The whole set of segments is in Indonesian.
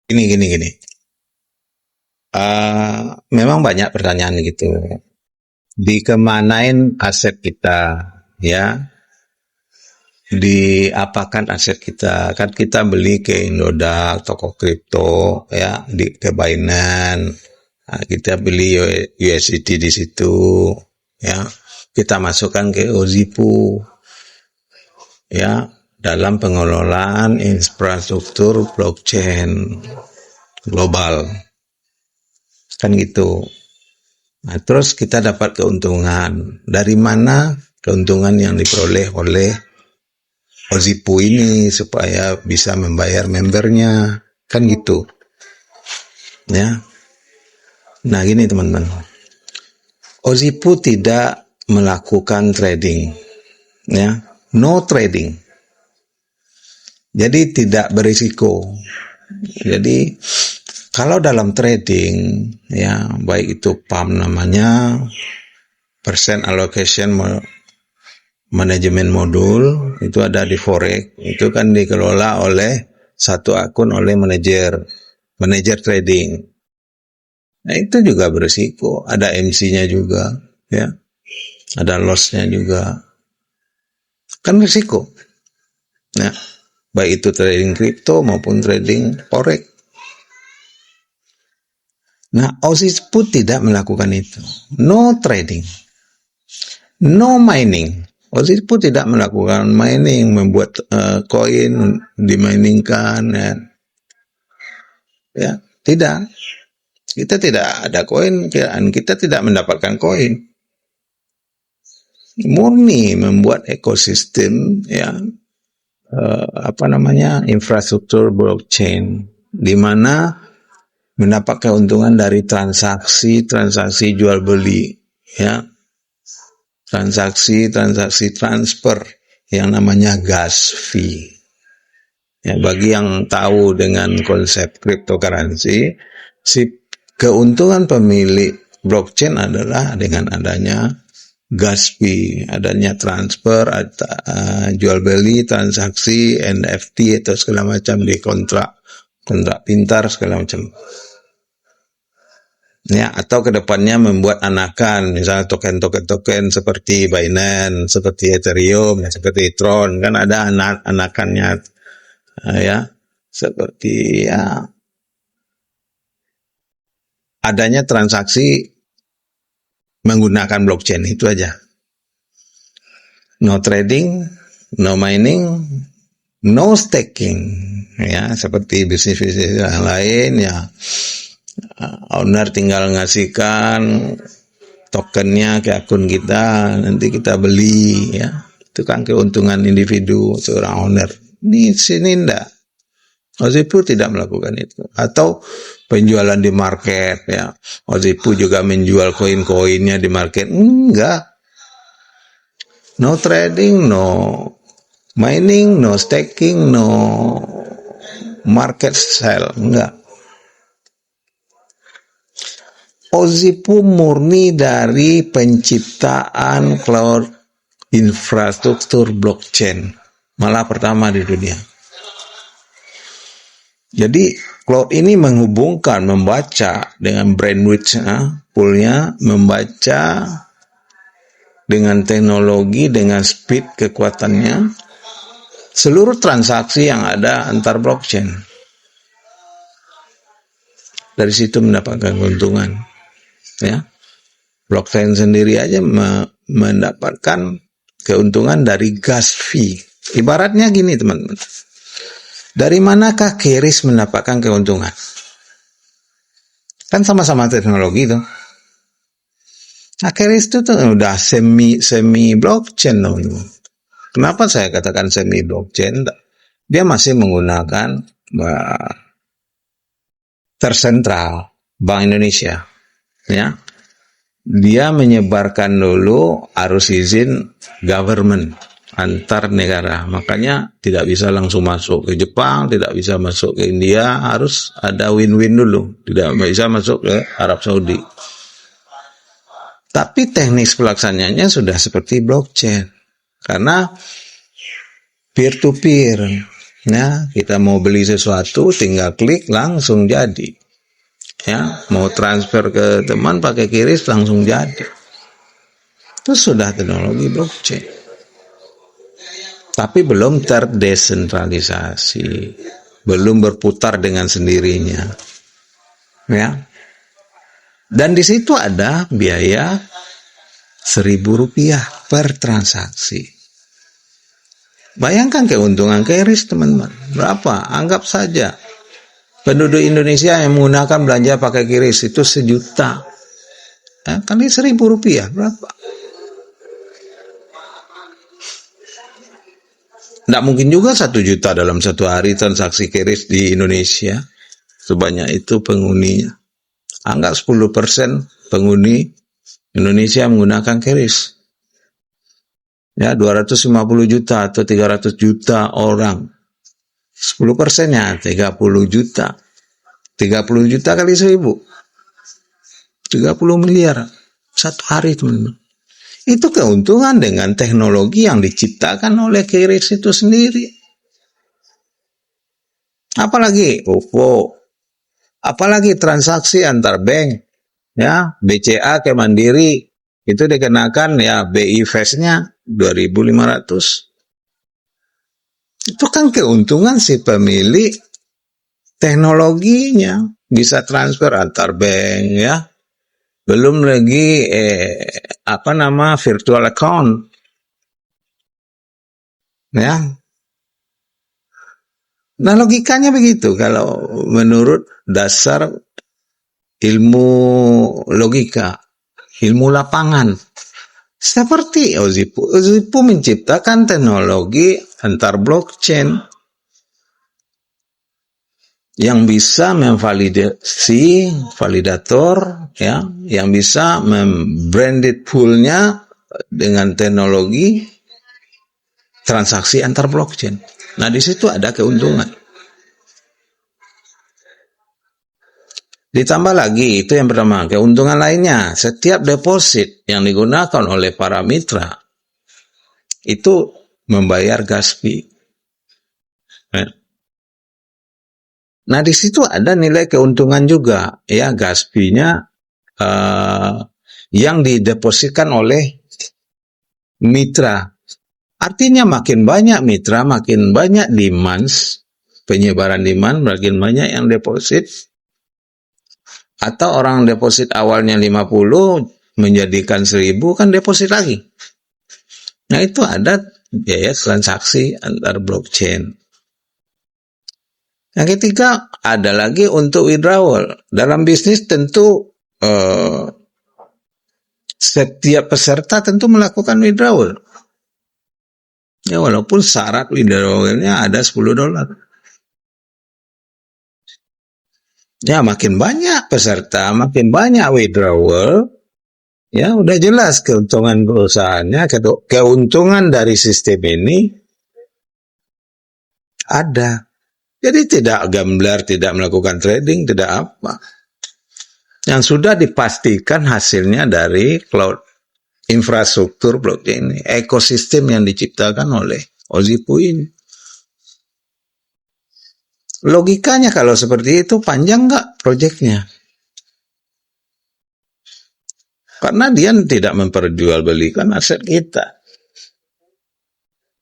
Gini. Memang banyak pertanyaan gitu. Dikemanain aset kita, ya? Diapakan aset kita? Kan kita beli ke Indodax, toko kripto, ya, ke Binance. Nah, kita beli USDT di situ, ya. Kita masukkan ke Ozipu, ya, dalam pengelolaan infrastruktur blockchain global. Kan gitu. Nah, terus kita dapat keuntungan. Dari mana keuntungan yang diperoleh oleh Ozipu ini supaya bisa membayar membernya? Kan gitu. Ya. Nah, gini teman-teman. Ozipu tidak melakukan trading. Ya. No trading. Jadi tidak berisiko. Jadi kalau dalam trading, ya, baik itu PAM namanya, percent allocation manajemen modul, itu ada di forex, itu kan dikelola oleh satu akun oleh manajer trading. Nah, itu juga berisiko, ada MC-nya juga, ya, ada loss-nya juga, kan risiko. Nah, baik itu trading kripto maupun trading forex. Nah, Ozipu tidak melakukan itu. No trading. No mining. Ozipu tidak melakukan mining, membuat koin diminingkan. Ya, tidak. Kita tidak ada koin, kita tidak mendapatkan koin. Murni membuat ekosistem, ya, infrastruktur blockchain, di mana mendapat keuntungan dari transaksi jual beli, ya, transaksi transfer yang namanya gas fee. Ya, bagi yang tahu dengan konsep cryptocurrency, si keuntungan pemilik blockchain adalah dengan adanya gas fee, adanya transfer, jual beli, transaksi, NFT atau segala macam di kontrak pintar segala macam. Ya, atau kedepannya membuat anakan, misalnya token seperti Binance, seperti Ethereum, seperti Tron, kan ada anakannya, ya, seperti, ya, adanya transaksi menggunakan blockchain, itu aja. No trading, no mining, no staking, ya, seperti bisnis-bisnis yang lain, ya. Owner tinggal ngasihkan tokennya ke akun kita, nanti kita beli, ya. Itu kan keuntungan individu seorang owner. Di sini enggak. Ozipu tidak melakukan itu. Atau penjualan di market, ya. Ozipu juga menjual koin-koinnya di market. Enggak. No trading, no mining, no staking, no market sell. Enggak. Ozipu murni dari penciptaan cloud infrastruktur blockchain, malah pertama di dunia. Jadi cloud ini menghubungkan membaca dengan bandwidth poolnya, membaca dengan teknologi, dengan speed kekuatannya, seluruh transaksi yang ada antar blockchain. Dari situ mendapatkan keuntungan. Ya, blockchain sendiri aja mendapatkan keuntungan dari gas fee. Ibaratnya gini teman-teman, dari manakah Keris mendapatkan keuntungan? Kan sama-sama teknologi tuh. Nah, Keris itu tuh udah semi blockchain teman-teman. Kenapa saya katakan semi blockchain? Dia masih menggunakan tersentral Bank Indonesia. Ya, dia menyebarkan dulu arus izin government antar negara, makanya tidak bisa langsung masuk ke Jepang, tidak bisa masuk ke India, harus ada win-win dulu, tidak bisa masuk ke Arab Saudi. Tapi teknis pelaksanaannya sudah seperti blockchain, karena peer to peer, Ya, kita mau beli sesuatu tinggal klik langsung jadi. Ya, mau transfer ke teman pakai QRIS langsung jadi. Itu sudah teknologi blockchain. Tapi belum terdesentralisasi, belum berputar dengan sendirinya. Ya. Dan di situ ada biaya Rp1.000 per transaksi. Bayangkan keuntungan QRIS, teman-teman. Berapa? Anggap saja penduduk Indonesia yang menggunakan belanja pakai QRIS itu 1 juta. Ya, kali Rp1.000 berapa? Tidak mungkin juga 1 juta dalam satu hari transaksi QRIS di Indonesia. Sebanyak itu penghuninya. Anggap 10% penghuni Indonesia menggunakan QRIS. Ya, 250 juta atau 300 juta orang. 10%-nya 30 juta. 30 juta kali 1.000. 30 miliar. Satu hari, teman-teman. Itu keuntungan dengan teknologi yang diciptakan oleh QRIS itu sendiri. Apalagi OVO, apalagi transaksi antar bank, ya BCA ke Mandiri itu dikenakan ya BI Fast-nya 2.500. Itu kan keuntungan si pemilik teknologinya, bisa transfer antar bank, ya. Belum lagi virtual account, ya. Nah, logikanya begitu kalau menurut dasar ilmu logika, ilmu lapangan. Seperti Ozipu. Ozipu menciptakan teknologi antar blockchain yang bisa memvalidasi validator, ya, yang bisa membranded poolnya dengan teknologi transaksi antar blockchain. Nah, di situ ada keuntungan. Ditambah lagi, itu yang pertama, keuntungan lainnya, setiap deposit yang digunakan oleh para mitra itu membayar gas fee. Nah, di situ ada nilai keuntungan juga, ya, gas fee-nya yang didepositkan oleh mitra. Artinya makin banyak mitra, makin banyak demands, penyebaran demand, makin banyak yang deposit. Atau orang deposit awalnya 50 menjadikan 1.000, kan deposit lagi. Nah, itu ada biaya transaksi antar blockchain. Yang ketiga, ada lagi untuk withdrawal. Dalam bisnis tentu setiap peserta tentu melakukan withdrawal. Ya, walaupun syarat withdrawalnya ada $10. Ya, makin banyak peserta, makin banyak withdrawal, ya udah jelas keuntungan perusahaannya, keuntungan dari sistem ini ada. Jadi tidak gambler, tidak melakukan trading, tidak apa. Yang sudah dipastikan hasilnya dari cloud infrastruktur blockchain ini, ekosistem yang diciptakan oleh Ozipu ini. Logikanya kalau seperti itu panjang nggak proyeknya? Karena dia tidak memperjualbelikan aset kita.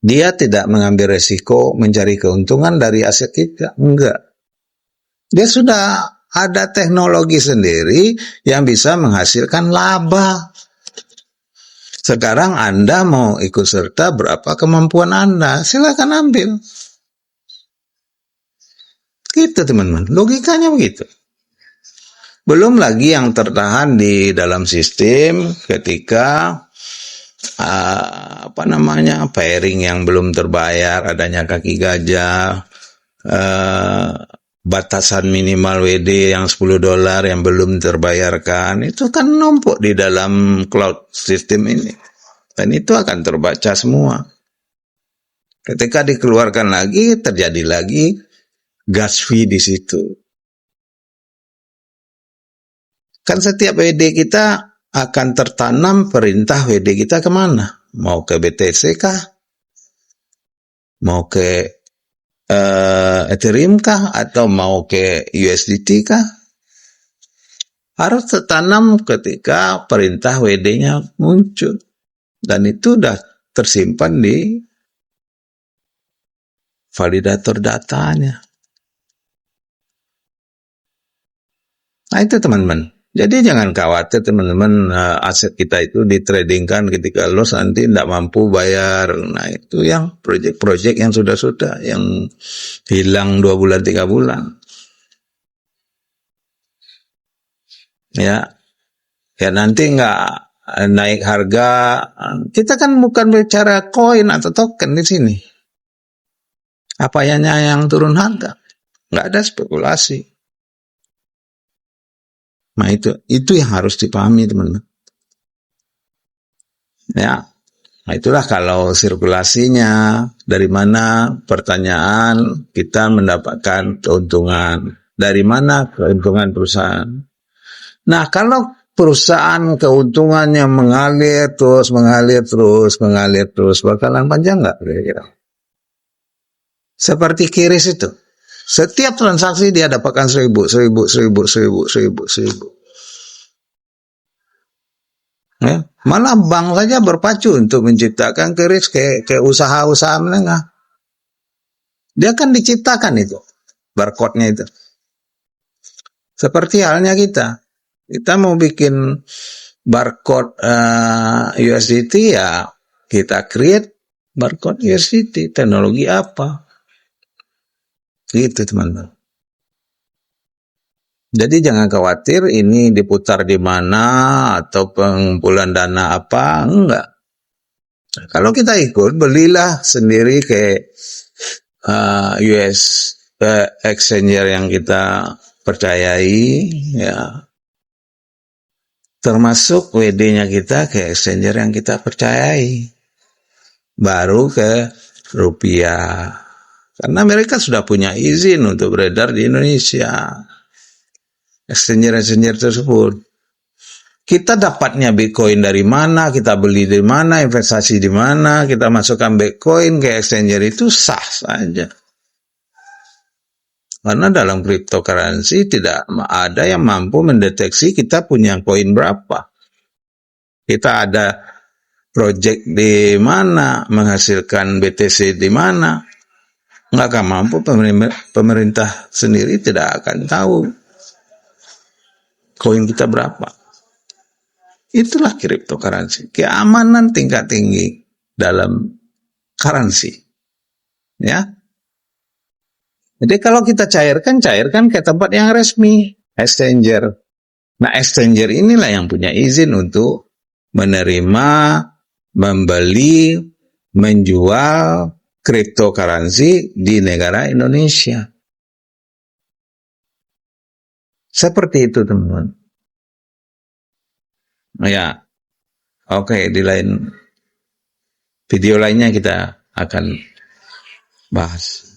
Dia tidak mengambil resiko mencari keuntungan dari aset kita. Enggak. Dia sudah ada teknologi sendiri yang bisa menghasilkan laba. Sekarang Anda mau ikut serta, berapa kemampuan Anda? Silakan ambil. Gitu, teman-teman. Logikanya begitu. Belum lagi yang tertahan di dalam sistem ketika pairing yang belum terbayar, adanya kaki gajah, batasan minimal WD yang $10 yang belum terbayarkan, itu kan numpuk di dalam cloud system ini. Dan itu akan terbaca semua. Ketika dikeluarkan lagi, terjadi lagi gas fee di situ. Kan setiap WD kita akan tertanam perintah WD kita kemana? Mau ke BTC kah? Mau ke Ethereum kah atau mau ke USDT kah, harus tertanam ketika perintah WD-nya muncul, dan itu udah tersimpan di validator datanya. Nah itu teman-teman. Jadi jangan khawatir teman-teman, aset kita itu ditradingkan ketika loss nanti tidak mampu bayar. Nah itu yang proyek-proyek yang sudah-sudah, yang hilang 2 bulan 3 bulan. Ya, ya nanti nggak naik harga. Kita kan bukan bicara koin atau token di sini. Apanya yang turun harga? Nggak ada spekulasi. Nah itu yang harus dipahami teman-teman. Ya, nah itulah kalau sirkulasinya dari mana, pertanyaan kita mendapatkan keuntungan dari mana, keuntungan perusahaan. Nah kalau perusahaan keuntungannya mengalir terus, bakalan panjang nggak kira-kira? Seperti kiris itu. Setiap transaksi dia dapatkan 1000. Ya. Malah bank saja berpacu untuk menciptakan kiris ke usaha-usaha menengah. Dia kan diciptakan itu, barcode-nya itu. Seperti halnya kita. Kita mau bikin barcode USDT ya, kita create barcode USDT. Teknologi apa? Gitu teman-teman. Jadi jangan khawatir ini diputar di mana atau pengumpulan dana apa, enggak. Kalau kita ikut, belilah sendiri ke US exchanger yang kita percayai, ya. Termasuk WD-nya kita ke exchanger yang kita percayai. Baru ke rupiah. Karena mereka sudah punya izin untuk beredar di Indonesia. Exchanger-exchanger tersebut. Kita dapatnya Bitcoin dari mana, kita beli dari mana, investasi di mana, kita masukkan Bitcoin ke exchanger itu sah saja. Karena dalam cryptocurrency tidak ada yang mampu mendeteksi kita punya koin berapa. Kita ada project di mana, menghasilkan BTC di mana, nggak akan mampu, pemerintah sendiri tidak akan tahu koin kita berapa. Itulah cryptocurrency, keamanan tingkat tinggi dalam currency. Ya. Jadi kalau kita cairkan ke tempat yang resmi, exchanger. Nah, exchanger inilah yang punya izin untuk menerima, membeli, menjual cryptocurrency di negara Indonesia. Seperti itu, teman-teman. Ya, oke, di lain video lainnya kita akan bahas.